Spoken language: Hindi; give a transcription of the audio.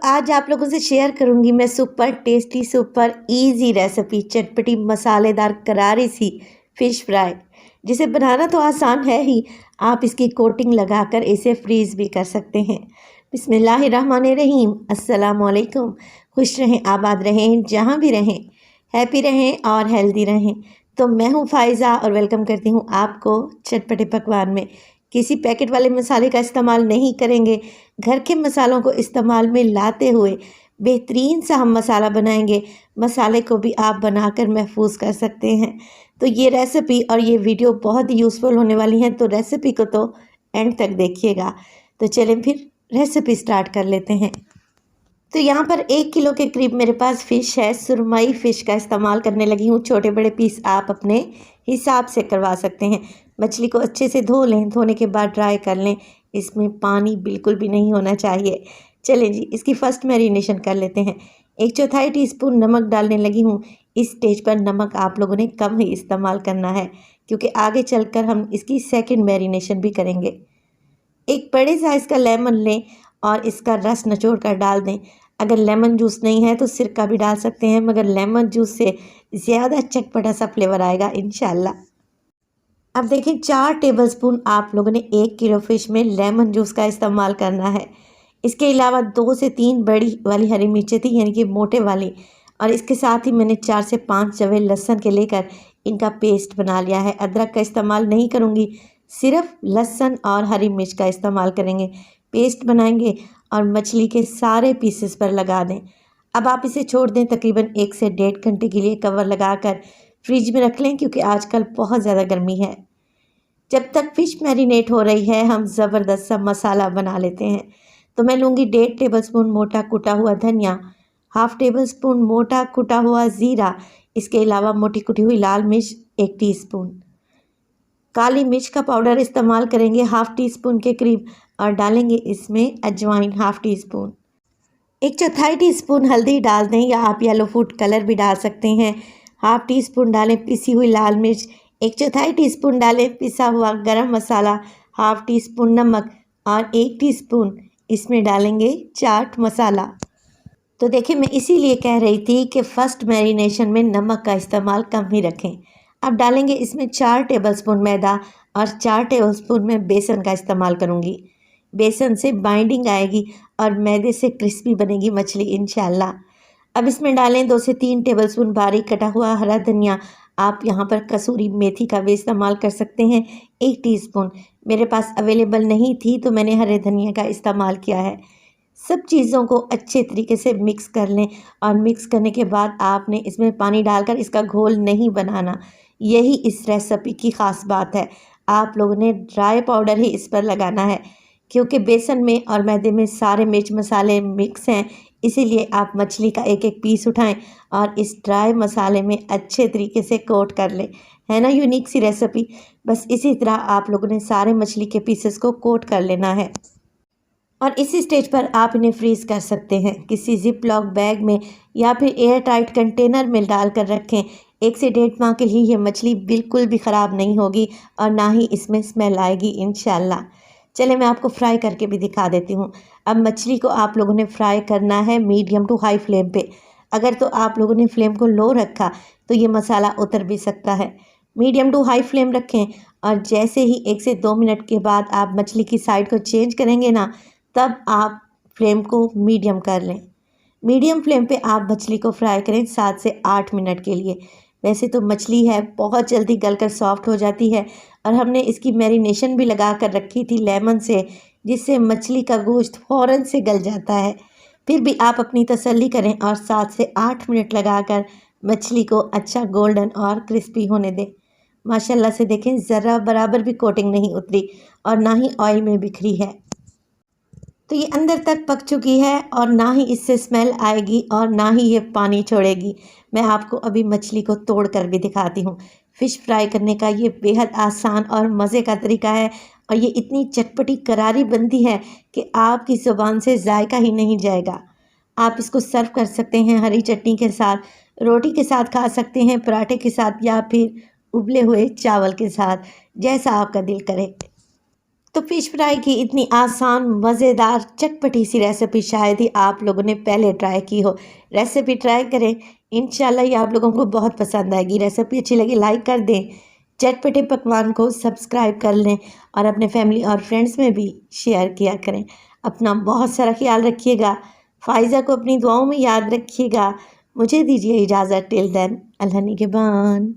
आज आप लोगों से शेयर करूंगी मैं super tasty super easy recipe चटपटी मसालेदार करारी सी फ़िश फ्राई, जिसे बनाना तो आसान है ही। आप इसकी कोटिंग लगाकर इसे फ्रीज़ भी कर सकते हैं। बिस्मिल्लाहिर्रहमानिर्रहीम। अस्सलाम वालेकुम। खुश रहें, आबाद रहें, जहाँ भी रहें, हैप्पी रहें और हेल्दी रहें। तो मैं हूँ फ़ाइज़ा और वेलकम करती हूँ आपको चटपटे पकवान में। किसी पैकेट वाले मसाले का इस्तेमाल नहीं करेंगे, घर के मसालों को इस्तेमाल में लाते हुए बेहतरीन सा हम मसाला बनाएंगे। मसाले को भी आप बनाकर महफूज कर सकते हैं। तो ये रेसिपी और ये वीडियो बहुत ही यूज़फुल होने वाली हैं, तो रेसिपी को तो एंड तक देखिएगा। तो चलें फिर रेसिपी स्टार्ट कर लेते हैं। तो यहाँ पर 1 किलो के करीब मेरे पास फ़िश है। सुरमई फ़िश का इस्तेमाल करने लगी हूँ। छोटे बड़े पीस आप अपने हिसाब से करवा सकते हैं। मछली को अच्छे से धो लें, धोने के बाद ड्राई कर लें। इसमें पानी बिल्कुल भी नहीं होना चाहिए। चलें जी, इसकी फ़र्स्ट मैरिनेशन कर लेते हैं। 1/4 टीस्पून नमक डालने लगी हूँ। इस स्टेज पर नमक आप लोगों ने कम ही इस्तेमाल करना है, क्योंकि आगे चलकर हम इसकी सेकेंड मैरिनेशन भी करेंगे। एक बड़े साइज़ का लेमन लें और इसका रस निचोड़ कर डाल दें। अगर लेमन जूस नहीं है तो सिरका भी डाल सकते हैं, मगर लेमन जूस से ज़्यादा चटपटा सा फ्लेवर आएगा इंशाल्लाह। अब देखिए, 4 टेबलस्पून आप लोगों ने 1 किलो फ़िश में लेमन जूस का इस्तेमाल करना है। इसके अलावा 2 से 3 बड़ी वाली हरी मिर्चें थी, यानी कि मोटे वाली, और इसके साथ ही मैंने 4 से 5 जवे लहसुन के लेकर इनका पेस्ट बना लिया है। अदरक का इस्तेमाल नहीं करूँगी, सिर्फ लहसुन और हरी मिर्च का इस्तेमाल करेंगे। पेस्ट बनाएंगे और मछली के सारे पीसेस पर लगा दें। अब आप इसे छोड़ दें तकरीबन 1 से 1.5 घंटे के लिए। कवर लगाकर फ्रिज में रख लें, क्योंकि आजकल बहुत ज़्यादा गर्मी है। जब तक फ़िश मैरिनेट हो रही है, हम ज़बरदस्त सा मसाला बना लेते हैं। तो मैं लूँगी 1.5 टेबलस्पून मोटा कुटा हुआ धनिया, हाफ़ टेबलस्पून मोटा कुटा हुआ ज़ीरा, इसके अलावा मोटी कुटी हुई लाल मिर्च 1 टीस्पून, काली मिर्च का पाउडर इस्तेमाल करेंगे 1/2 टीस्पून के करीब, और डालेंगे इसमें अजवाइन 1/2 टीस्पून। 1/4 टीस्पून हल्दी डाल दें, या आप येलो फूड कलर भी डाल सकते हैं। 1/2 टीस्पून डालें पिसी हुई लाल मिर्च। 1/4 टीस्पून डालें पिसा हुआ गरम मसाला। 1/2 टीस्पून नमक और 1 टीस्पून इसमें डालेंगे चाट मसाला। तो देखिए, मैं इसीलिए कह रही थी कि फ़र्स्ट मैरिनेशन में नमक का इस्तेमाल कम ही रखें। अब डालेंगे इसमें 4 टेबलस्पून मैदा और 4 टेबलस्पून मैं बेसन का इस्तेमाल करूँगी। बेसन से बाइंडिंग आएगी और मैदे से क्रिस्पी बनेगी मछली इंशाल्लाह। अब इसमें डालें 2 से 3 टेबलस्पून बारीक कटा हुआ हरा धनिया। आप यहाँ पर कसूरी मेथी का भी इस्तेमाल कर सकते हैं, 1 टीस्पून। मेरे पास अवेलेबल नहीं थी तो मैंने हरे धनिया का इस्तेमाल किया है। सब चीज़ों को अच्छे तरीके से मिक्स कर लें, और मिक्स करने के बाद आपने इसमें पानी डालकर इसका घोल नहीं बनाना। यही इस रेसिपी की ख़ास बात है। आप लोगों ने ड्राई पाउडर ही इस पर लगाना है, क्योंकि बेसन में और मैदे में सारे मिर्च मसाले मिक्स हैं। इसीलिए आप मछली का एक एक पीस उठाएं और इस ड्राई मसाले में अच्छे तरीके से कोट कर लें। है ना यूनिक सी रेसिपी। बस इसी तरह आप लोगों ने सारे मछली के पीसेस को कोट कर लेना है, और इसी स्टेज पर आप इन्हें फ्रीज़ कर सकते हैं। किसी जिप लॉक बैग में या फिर एयर टाइट कंटेनर में डाल कर रखें। 1 से 1.5 माह के लिए ये मछली बिल्कुल भी ख़राब नहीं होगी, और ना ही इसमें स्मेल आएगी इंशाल्लाह। चले, मैं आपको फ्राई करके भी दिखा देती हूँ। अब मछली को आप लोगों ने फ्राई करना है मीडियम टू हाई फ्लेम पे। अगर तो आप लोगों ने फ्लेम को लो रखा तो ये मसाला उतर भी सकता है। मीडियम टू हाई फ्लेम रखें, और जैसे ही 1 से 2 मिनट के बाद आप मछली की साइड को चेंज करेंगे ना, तब आप फ्लेम को मीडियम कर लें। मीडियम फ्लेम पे आप मछली को फ्राई करें 7 से 8 मिनट के लिए। वैसे तो मछली है बहुत जल्दी गलकर सॉफ्ट हो जाती है, और हमने इसकी मैरिनेशन भी लगा कर रखी थी लेमन से, जिससे मछली का गोश्त फ़ौरन से गल जाता है। फिर भी आप अपनी तसल्ली करें और 7 से 8 मिनट लगाकर मछली को अच्छा गोल्डन और क्रिस्पी होने दें। माशाल्लाह से देखें, ज़रा बराबर भी कोटिंग नहीं उतरी और ना ही ऑयल में बिखरी है। तो ये अंदर तक पक चुकी है, और ना ही इससे स्मेल आएगी और ना ही ये पानी छोड़ेगी। मैं आपको अभी मछली को तोड़ कर भी दिखाती हूँ। फ़िश फ्राई करने का ये बेहद आसान और मज़े का तरीका है, और ये इतनी चटपटी करारी बनती है कि आपकी ज़ुबान से जायका ही नहीं जाएगा। आप इसको सर्व कर सकते हैं हरी चटनी के साथ, रोटी के साथ खा सकते हैं, पराठे के साथ, या फिर उबले हुए चावल के साथ, जैसा आपका दिल करे। तो फ़िश फ्राई की इतनी आसान, मज़ेदार, चटपटी सी रेसिपी शायद ही आप लोगों ने पहले ट्राई की हो। रेसिपी ट्राई करें, इंशाल्लाह ये आप लोगों को बहुत पसंद आएगी। रेसिपी अच्छी लगी लाइक कर दें, चटपटे पकवान को सब्सक्राइब कर लें और अपने फैमिली और फ्रेंड्स में भी शेयर किया करें। अपना बहुत सारा ख्याल रखिएगा। फ़ाइज़ा को अपनी दुआओं में याद रखिएगा। मुझे दीजिए इजाज़त, टिल देन, अल्लाह निगहबान।